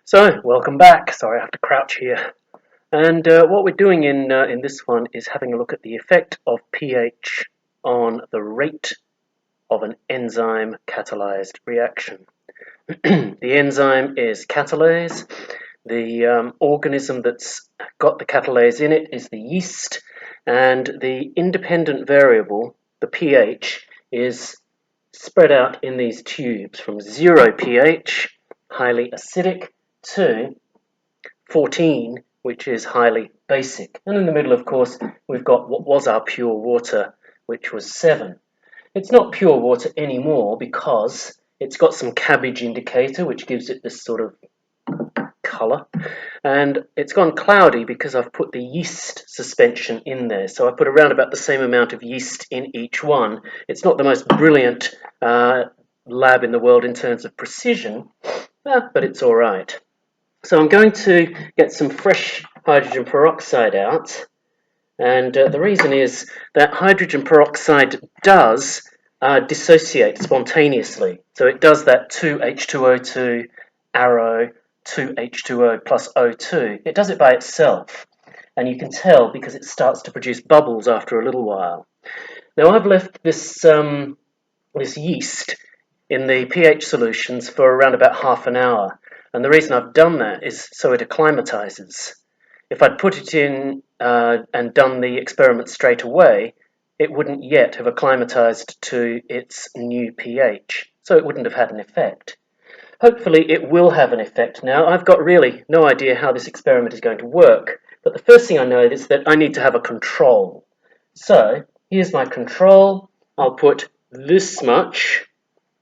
So, welcome back. Sorry, I have to crouch here. And what we're doing in this one is having a look at the effect of pH on the rate of an enzyme-catalyzed reaction. The enzyme is catalase. The organism that's got the catalase in it is the yeast, and the independent variable, the pH, is spread out in these tubes from 0 pH, highly acidic, to 14, which is highly basic. And in the middle, of course, we've got what was our pure water, which was 7. It's not pure water anymore because it's got some cabbage indicator, which gives it this sort of colour. And it's gone cloudy because I've put the yeast suspension in there. So I put around about the same amount of yeast in each one. It's not the most brilliant lab in the world in terms of precision, but it's all right. So I'm going to get some fresh hydrogen peroxide out, and the reason is that hydrogen peroxide does dissociate spontaneously. So it does that 2H2O2 arrow 2H2O plus O2. It does it by itself, and you can tell because it starts to produce bubbles after a little while. Now I've left this yeast in the pH solutions for around about half an hour. And the reason I've done that is so it acclimatizes. If I'd put it in and done the experiment straight away, it wouldn't yet have acclimatized to its new pH, so it wouldn't have had an effect. Hopefully it will have an effect now. I've got really no idea how this experiment is going to work, but the first thing I know is that I need to have a control. So here's my control. I'll put this much,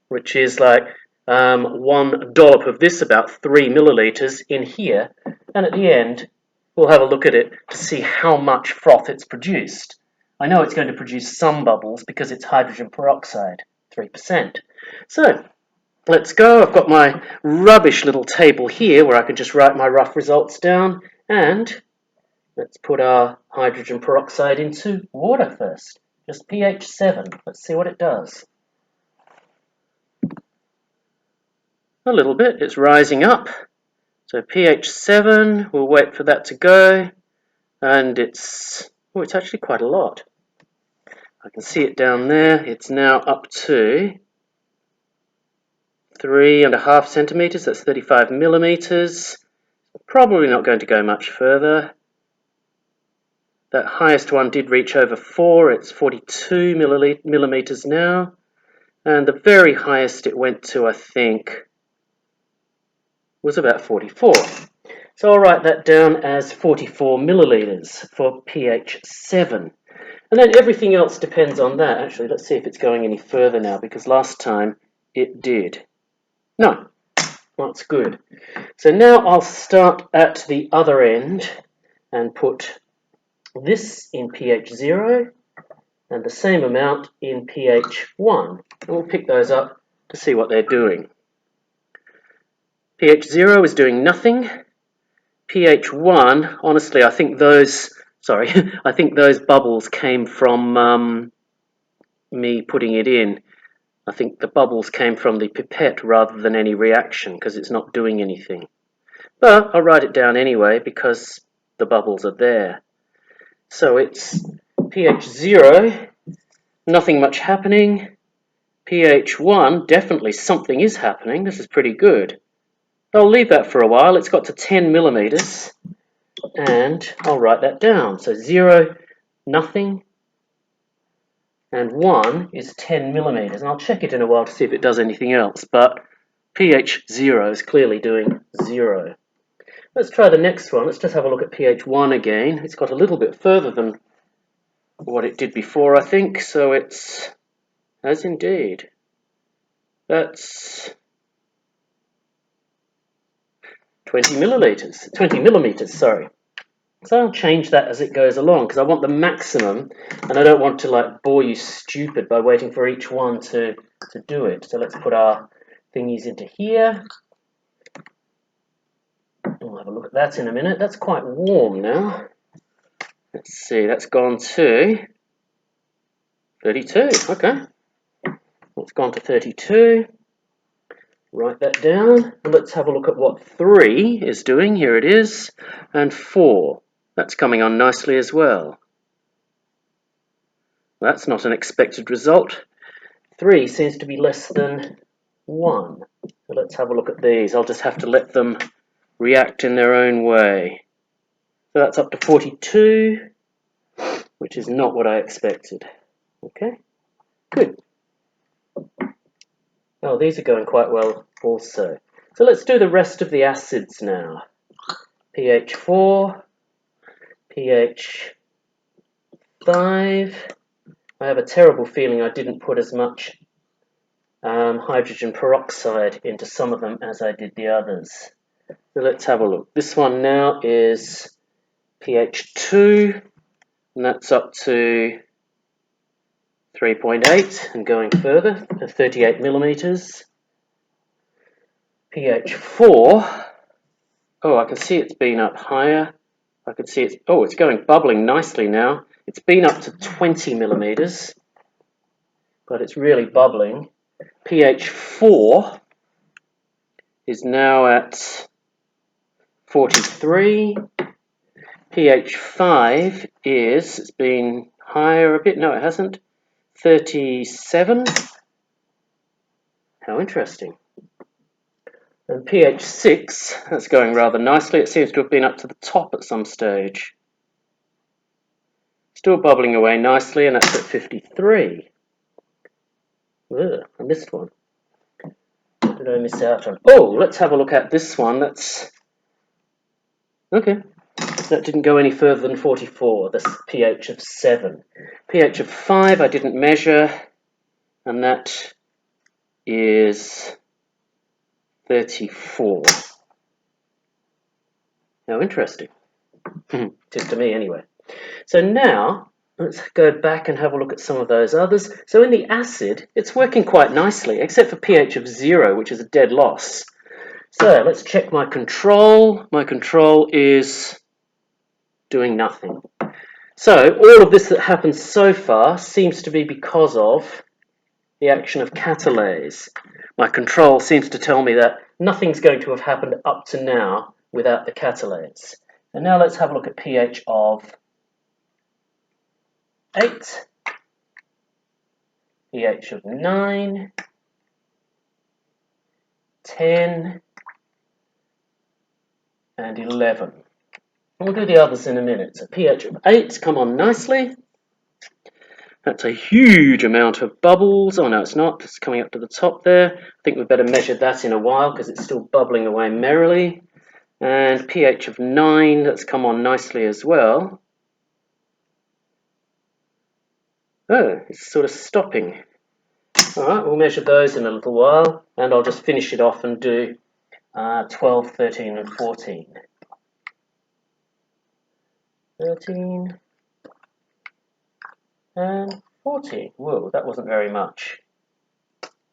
which is like 1 dollop of this, about 3 milliliters, in here, and at the end we'll have a look at it to see how much froth it's produced. I know it's going to produce some bubbles because it's hydrogen peroxide, 3%. So let's go. I've got my rubbish little table here where I can just write my rough results down, and let's put our hydrogen peroxide into water first. Just pH 7. Let's see what it does. A little bit, it's rising up. So pH 7, we'll wait for that to go, and it's actually quite a lot. I can see it down there. It's now up to 3.5 centimeters, that's 35 millimeters. Probably not going to go much further. That highest one did reach over 4, it's 42 millimeters now, and the very highest it went to, I think, was about 44. So I'll write that down as 44 milliliters for pH 7. And then everything else depends on that. Actually, let's see if it's going any further now, because last time it did. No, that's good. So now I'll start at the other end and put this in pH 0 and the same amount in pH 1. And we'll pick those up to see what they're doing. pH 0 is doing nothing. pH 1, honestly, I think those bubbles came from me putting it in. I think the bubbles came from the pipette rather than any reaction because it's not doing anything. But I'll write it down anyway because the bubbles are there. So it's pH 0, nothing much happening. pH 1, definitely something is happening. This is pretty good. I'll leave that for a while. It's got to 10 millimeters, and I'll write that down. So 0, nothing, and 1 is 10 millimeters. And I'll check it in a while to see if it does anything else, but pH 0 is clearly doing 0. Let's try the next one. Let's just have a look at pH 1 again. It's got a little bit further than what it did before, I think, so it's, as indeed, that's 20 millimeters, sorry. So I'll change that as it goes along because I want the maximum and I don't want to like bore you stupid by waiting for each one to do it. So let's put our thingies into here. We'll have a look at that in a minute. That's quite warm now. Let's see, that's gone to 32. Okay. It's gone to 32. Write that down, and let's have a look at what 3 is doing. Here it is, and 4. That's coming on nicely as well. That's not an expected result. 3 seems to be less than 1. So let's have a look at these. I'll just have to let them react in their own way. So that's up to 42, which is not what I expected. Okay, good. Oh, these are going quite well also. So let's do the rest of the acids now. pH 4, pH 5. I have a terrible feeling I didn't put as much hydrogen peroxide into some of them as I did the others. So let's have a look. This one now is pH 2, and that's up to 3.8 and going further, 38 millimeters. pH 4, oh, I can see it's been up higher. I can see it's going bubbling nicely now. It's been up to 20 millimeters, but it's really bubbling. pH 4 is now at 43. pH 5 it's been higher a bit. No, it hasn't. 37. How interesting. And pH 6, that's going rather nicely. It seems to have been up to the top at some stage. Still bubbling away nicely, and that's at 53. Ugh, I missed one. What did I miss out on? Oh, let's have a look at this one. That's okay. That didn't go any further than 44. This pH of 7. pH of 5 I didn't measure, and that is 34. How interesting. Just to me, anyway. So now, let's go back and have a look at some of those others. So in the acid, it's working quite nicely, except for pH of 0, which is a dead loss. So let's check my control. My control is doing nothing. So all of this that happens so far seems to be because of the action of catalase. My control seems to tell me that nothing's going to have happened up to now without the catalase. And now let's have a look at pH of 8, pH of 9, 10, and 11. We'll do the others in a minute. So pH of 8, come on nicely. That's a huge amount of bubbles. Oh no, it's not. It's coming up to the top there. I think we'd better measure that in a while because it's still bubbling away merrily. And pH of 9, that's come on nicely as well. Oh, it's sort of stopping. All right, we'll measure those in a little while, and I'll just finish it off and do 12, 13, and 14. 13 and 14. Whoa, that wasn't very much.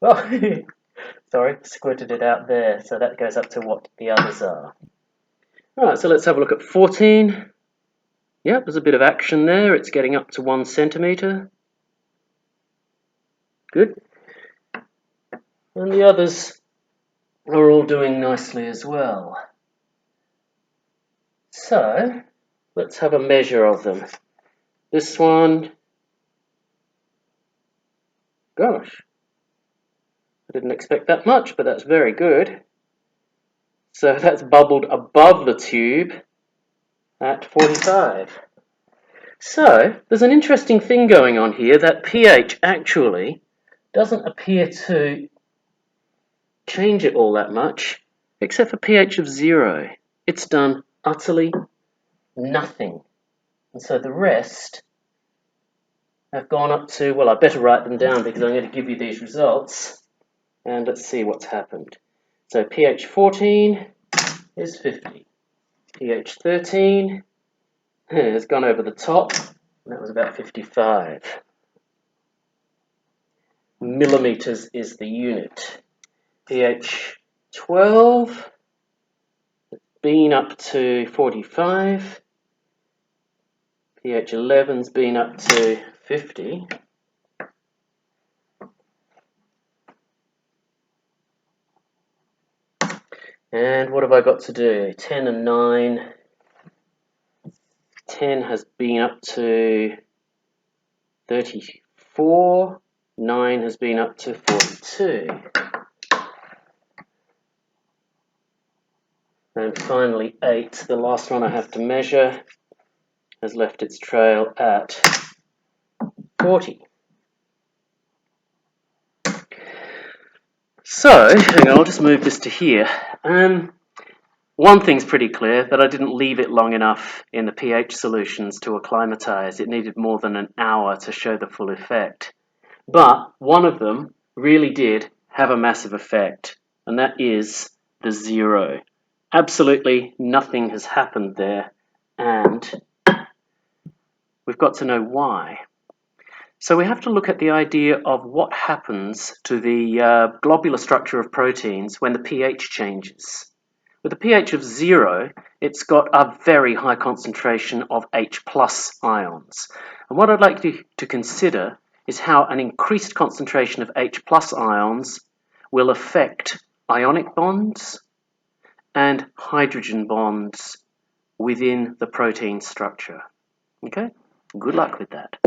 Oh, sorry, squirted it out there, so that goes up to what the others are. All right, so let's have a look at 14. Yep, there's a bit of action there. It's getting up to 1 centimeter. Good. And the others are all doing nicely as well. So, let's have a measure of them. This one, gosh, I didn't expect that much, but that's very good. So that's bubbled above the tube at 45. So, there's an interesting thing going on here, that pH actually doesn't appear to change it all that much, except for pH of 0. It's done utterly nothing. And so the rest have gone up to, well, I better write them down because I'm going to give you these results. And let's see what's happened. So pH 14 is 50. pH 13 has gone over the top, and that was about 55. Millimeters is the unit. pH 12 has been up to 45. pH 11's been up to 50. And what have I got to do? 10 and 9. 10 has been up to 34. 9 has been up to 42. And finally 8, the last one I have to measure, has left its trail at 40. So, hang on, I'll just move this to here. One thing's pretty clear, that I didn't leave it long enough in the pH solutions to acclimatize. It needed more than an hour to show the full effect. But one of them really did have a massive effect, and that is the 0. Absolutely nothing has happened there, and we've got to know why. So we have to look at the idea of what happens to the globular structure of proteins when the pH changes. With a pH of 0, it's got a very high concentration of H plus ions. And what I'd like you to consider is how an increased concentration of H plus ions will affect ionic bonds and hydrogen bonds within the protein structure. Okay? Good luck with that.